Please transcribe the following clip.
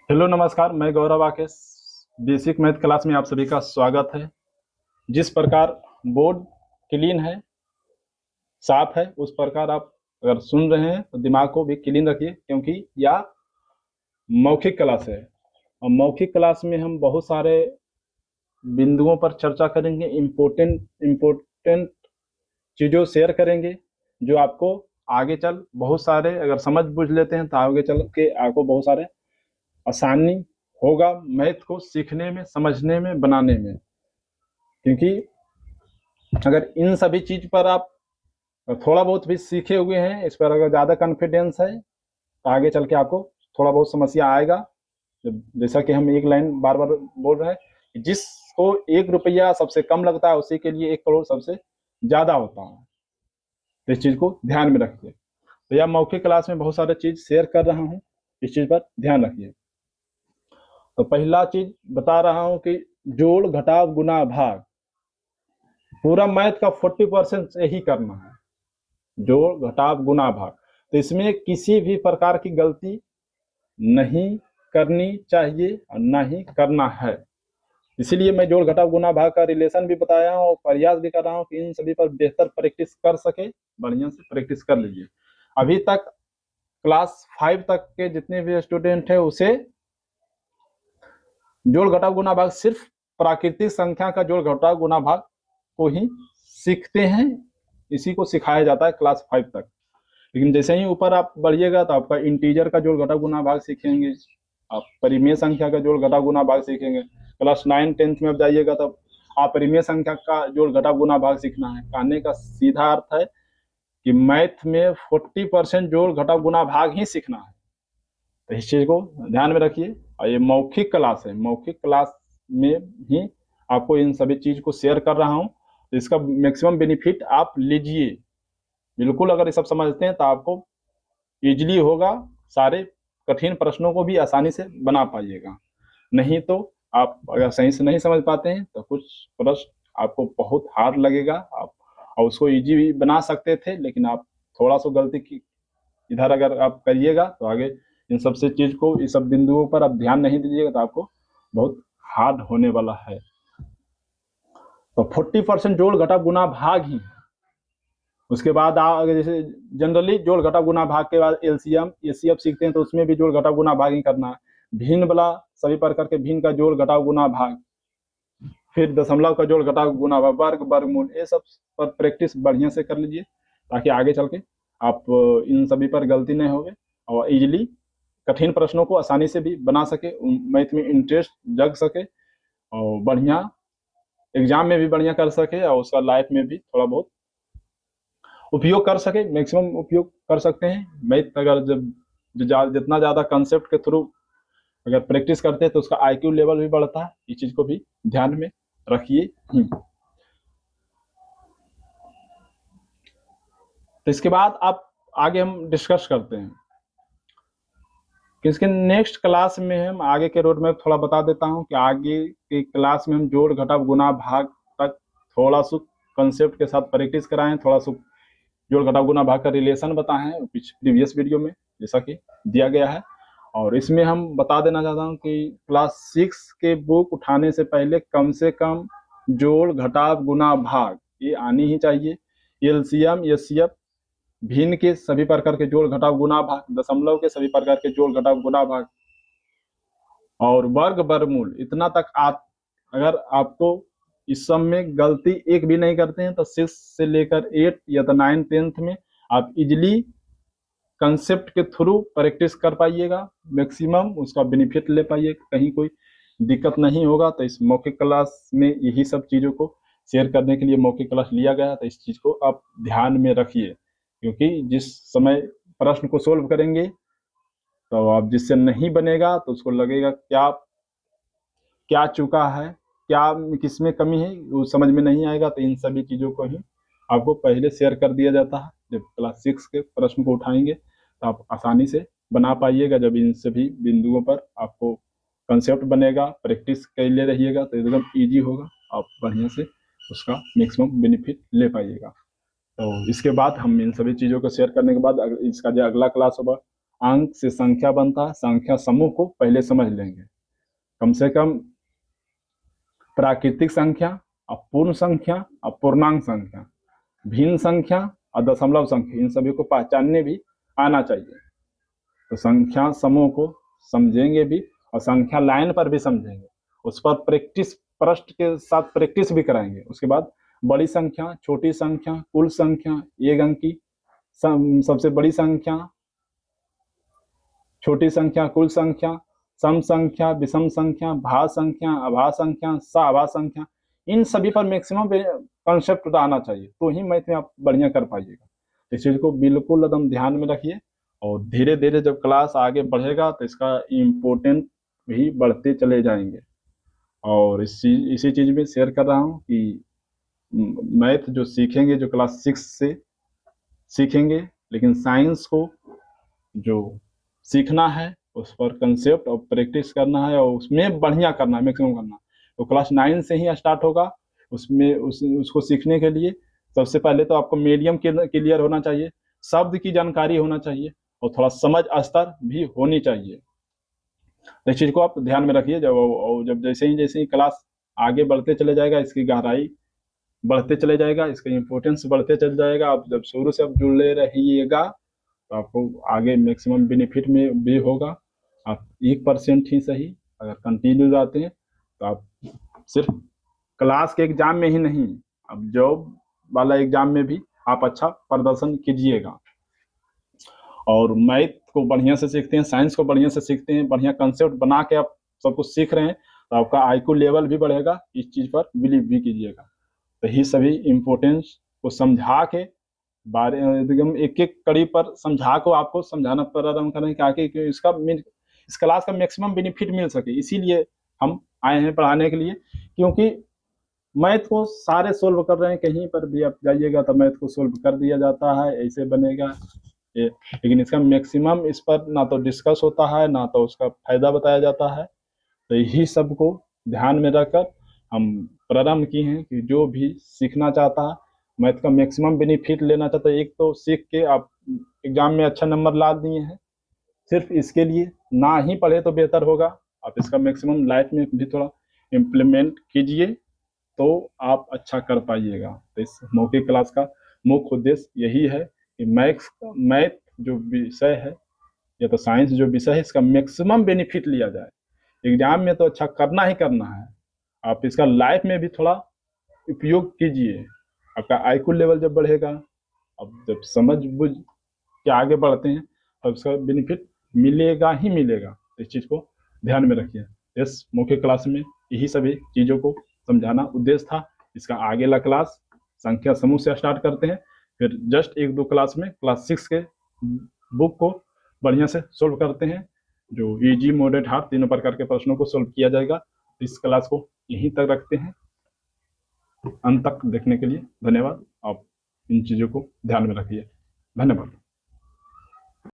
Hello नमस्कार, मैं गौरव Aakesh. Basic math class में आप सभी का स्वागत है। जिस प्रकार बोर्ड क्लीन है, साफ है, उस प्रकार आप अगर सुन रहे हैं तो दिमाग को भी क्लीन रखिए, क्योंकि यह मौखिक क्लास है। और मौखिक क्लास में हम बहुत सारे बिंदुओं पर चर्चा करेंगे, इम्पोर्टेंट चीज़ों शेयर करेंगे, जो आपको आगे चल बहुत सारे अगर समझ बूझ लेते हैं तो आगे चल के आपको बहुत सारे आसानी होगा मैथ को सीखने में, समझने में, बनाने में। क्योंकि अगर इन सभी चीज पर आप थोड़ा बहुत भी सीखे हुए हैं, इस पर अगर ज़्यादा कॉन्फिडेंस है तो आगे चल के आपको थोड़ा बहुत समस्या आएगा। जैसा कि हम एक लाइन बार बार बोल रहे हैं कि जिसको 1 रुपया सबसे कम लगता है उसी के लिए 1 करोड़ सबसे ज़्यादा होता है। तो इस चीज़ को ध्यान में रखिए। तो यह मौखिक क्लास में बहुत सारे चीज़ शेयर कर रहा हूँ, इस चीज़ पर ध्यान रखिए। तो पहला चीज बता रहा हूँ कि जोड़ घटाव गुना भाग, पूरा मैथ का 40% यही करना है, जोड़ घटाव गुना भाग। तो इसमें किसी भी प्रकार की गलती नहीं करनी चाहिए और ना ही करना है। इसीलिए मैं जोड़ घटाव गुना भाग का रिलेशन भी बताया हूँ और प्रयास भी कर रहा हूँ कि इन सभी पर बेहतर प्रैक्टिस कर सके। बढ़िया से प्रैक्टिस कर लीजिए। अभी तक क्लास 5 तक के जितने भी स्टूडेंट है उसे जोड़ घटाव गुना भाग सिर्फ प्राकृतिक संख्या का जोड़ घटाव गुना भाग को ही सीखते हैं, इसी को सिखाया जाता है क्लास 5 तक। लेकिन जैसे ही ऊपर आप बढ़िएगा तो आपका इंटीजर का जोड़ घटाव गुना भाग सीखेंगे, आप परिमेय संख्या का जोड़ घटाव गुना भाग सीखेंगे। क्लास 9 10th में आप जाइएगा तब आप परिमेय संख्या का जोड़ घटाव गुना भाग सीखना है। कहने का सीधा अर्थ है कि मैथ में 40% जोड़ घटाव गुना भाग ही सीखना है। तो इस चीज को ध्यान में रखिए। और ये मौखिक क्लास है, मौखिक क्लास में ही आपको इन सभी चीज को शेयर कर रहा हूँ, तो इसका मैक्सिमम बेनिफिट आप लीजिए। बिल्कुल अगर ये सब समझते हैं तो आपको इजीली होगा, सारे कठिन प्रश्नों को भी आसानी से बना पाइएगा। नहीं तो आप अगर सही से नहीं समझ पाते हैं तो कुछ प्रश्न आपको बहुत हार्ड लगेगा। आप और उसको इजी भी बना सकते थे, लेकिन आप थोड़ा सा गलती की इधर अगर आप करिएगा तो आगे इन सबसे चीज को, इस सब बिंदुओं पर आप ध्यान नहीं दीजिएगा तो आपको बहुत हार्ड होने वाला है। तो 40% जोड़ घटा गुना भाग ही है। उसके बाद अगर जैसे जनरली जोड़ घटा गुना भाग के बाद एलसीएम एचसीएफ सीखते हैं तो उसमें भी जोड़ घटा गुना भाग ही करना है। भिन्न वाला सभी प्रकार के भिन्न का जोड़ घटाव गुना भाग, फिर दशमलव का जोड़ घटाव गुना भाग, वर्ग वर्गमूल, ये सब पर प्रैक्टिस बढ़िया से कर लीजिए ताकि आगे चल के आप इन सभी पर गलती नहीं होगे और इजीली कठिन प्रश्नों को आसानी से भी बना सके, मैथ में इंटरेस्ट जग सके और बढ़िया एग्जाम में भी बढ़िया कर सके और उसका लाइफ में भी थोड़ा बहुत उपयोग कर सके, मैक्सिमम उपयोग कर सकते हैं। मैथ अगर जब जितना ज़्यादा कंसेप्ट के थ्रू अगर प्रैक्टिस करते हैं तो उसका आईक्यू लेवल भी बढ़ता है। इस चीज़ को भी ध्यान में रखिए। तो इसके बाद आप आगे हम डिस्कस करते हैं कि इसके नेक्स्ट क्लास में हम आगे के रोड मैप थोड़ा बता देता हूं कि आगे की क्लास में हम जोड़ घटाव गुना भाग तक थोड़ा सा कंसेप्ट के साथ प्रैक्टिस कराएं, थोड़ा सा जोड़ घटाव गुना भाग का रिलेशन बताएं प्रीवियस वीडियो में जैसा कि दिया गया है। और इसमें हम बता देना चाहता हूं कि क्लास 6 के बुक उठाने से पहले कम से कम जोड़ घटाव गुना भाग ये आनी ही चाहिए। एलसीएम एचसीएफ, भिन्न के सभी प्रकार के जोड़ घटाव गुना भाग, दशमलव के सभी प्रकार के जोड़ घटाव गुना भाग और वर्ग वर्गमूल, इतना तक आप अगर आपको इस सब में गलती एक भी नहीं करते हैं तो 6 से लेकर 8 या तो 9 10th में आप इजिली कंसेप्ट के थ्रू प्रैक्टिस कर पाइएगा, मैक्सिमम उसका बेनिफिट ले पाइएगा, कहीं कोई दिक्कत नहीं होगा। तो इस मौखिक क्लास में यही सब चीज़ों को शेयर करने के लिए मौखिक क्लास लिया गया। तो इस चीज़ को आप ध्यान में रखिए, क्योंकि जिस समय प्रश्न को सोल्व करेंगे तो अब जिससे नहीं बनेगा तो उसको लगेगा क्या क्या चुका है, क्या किसमें कमी है, वो समझ में नहीं आएगा। तो इन सभी चीज़ों को ही आपको पहले शेयर कर दिया जाता है। जब क्लास 6 के प्रश्न को उठाएंगे तो आप आसानी से बना पाइएगा। जब इन सभी बिंदुओं पर आपको कंसेप्ट बनेगा, प्रैक्टिस कर ले रहिएगा तो एकदम ईजी होगा, आप बढ़िया से उसका मैक्सिमम बेनिफिट ले पाइएगा। तो इसके बाद हम इन सभी चीज़ों को शेयर करने के बाद इसका जो अगला क्लास होगा अंक से संख्या बनता है, संख्या समूह को पहले समझ लेंगे। कम से कम प्राकृतिक संख्या, अपूर्ण संख्या, अपूर्णांक संख्या, भिन्न संख्या और दशमलव संख्या, इन सभी को पहचानने भी आना चाहिए। तो संख्या समूह को समझेंगे भी और संख्या लाइन पर भी समझेंगे, उस पर प्रैक्टिस, प्रश्न के साथ प्रैक्टिस भी कराएंगे। उसके बाद बड़ी संख्या, छोटी संख्या, कुल संख्या, एक अंकी, सबसे बड़ी संख्या, छोटी संख्या, कुल संख्या, सम संख्या, विषम संख्या, भाज्य संख्या, अभाज्य संख्या, सह संख्या, इन सभी पर मैक्सिमम कॉन्सेप्ट आना चाहिए, तो ही मैथ में आप बढ़िया कर पाइएगा। इस चीज को बिल्कुल एकदम ध्यान में रखिए और धीरे धीरे जब क्लास आगे बढ़ेगा तो इसका इम्पोर्टेंट भी बढ़ते चले जाएंगे। और इसी चीज में शेयर कर रहा हूँ कि मैथ जो सीखेंगे, जो क्लास 6 से सीखेंगे, लेकिन साइंस को जो सीखना है उस पर कंसेप्ट और प्रैक्टिस करना है और उसमें बढ़िया करना है, मैक्सिमम करना है, तो क्लास 9 से ही स्टार्ट होगा। उसमें उसको सीखने के लिए सबसे पहले तो आपको मीडियम क्लियर होना चाहिए, शब्द की जानकारी होना चाहिए और थोड़ा समझ स्तर भी होनी चाहिए। तो इस चीज को आप ध्यान में रखिए। जब जैसे ही क्लास आगे बढ़ते चले जाएगा, इसकी गहराई बढ़ते चले जाएगा, इसका इम्पोर्टेंस बढ़ते चल जाएगा। आप जब शुरू से आप जुड़े रहिएगा तो आपको आगे मैक्सिमम बेनिफिट में भी होगा। आप 1% ही सही अगर कंटिन्यू जाते हैं तो आप सिर्फ क्लास के एग्जाम में ही नहीं, अब जॉब वाला एग्जाम में भी आप अच्छा प्रदर्शन कीजिएगा। और मैथ को बढ़िया से सीखते हैं, साइंस को बढ़िया से सीखते हैं, बढ़िया कंसेप्ट बना के आप सब कुछ सीख रहे हैं तो आपका आईक्यू लेवल भी बढ़ेगा। इस चीज पर बिलीव भी कीजिएगा। तो ही सभी इम्पोर्टेंस को समझा के बारे एकदम एक एक कड़ी पर समझा को आपको समझाना प्रारंभ करें ताकि इस क्लास का मैक्सिमम बेनिफिट मिल सके। इसीलिए हम आए हैं पढ़ाने के लिए, क्योंकि मैथ को सारे सोल्व कर रहे हैं, कहीं पर भी आप जाइएगा तो मैथ को सोल्व कर दिया जाता है, ऐसे बनेगा ये, लेकिन इसका मैक्सिमम इस पर ना तो डिस्कस होता है ना तो उसका फायदा बताया जाता है। तो यही सबको ध्यान में रखकर हम प्रारंभ किए हैं कि जो भी सीखना चाहता है, मैथ का मैक्सिमम बेनिफिट लेना चाहता है, एक तो सीख के आप एग्जाम में अच्छा नंबर ला दिए हैं, सिर्फ इसके लिए ना ही पढ़े तो बेहतर होगा। आप इसका मैक्सिमम लाइफ में भी थोड़ा इम्प्लीमेंट कीजिए तो आप अच्छा कर पाइएगा। तो इस मौखिक क्लास का मुख्य उद्देश्य यही है कि मैथ जो विषय है या तो साइंस जो विषय है, इसका मैक्सिमम बेनिफिट लिया जाए। एग्जाम में तो अच्छा करना ही करना है, आप इसका लाइफ में भी थोड़ा उपयोग कीजिए। आपका आईक्यू लेवल जब बढ़ेगा, अब जब समझ बुझ के आगे बढ़ते हैं तब इसका बेनिफिट मिलेगा ही मिलेगा। इस चीज को ध्यान में रखिए। इस मौखिक क्लास में यही सभी चीजों को समझाना उद्देश्य था। इसका आगेला क्लास संख्या समूह से स्टार्ट करते हैं, फिर जस्ट 1-2 क्लास में क्लास 6 के बुक को बढ़िया से सोल्व करते हैं, जो इजी मॉडरेट हार्ड तीनों प्रकार के प्रश्नों को सोल्व किया जाएगा। इस क्लास को यहीं तक रखते हैं। अंत तक देखने के लिए धन्यवाद। आप इन चीजों को ध्यान में रखिए। धन्यवाद।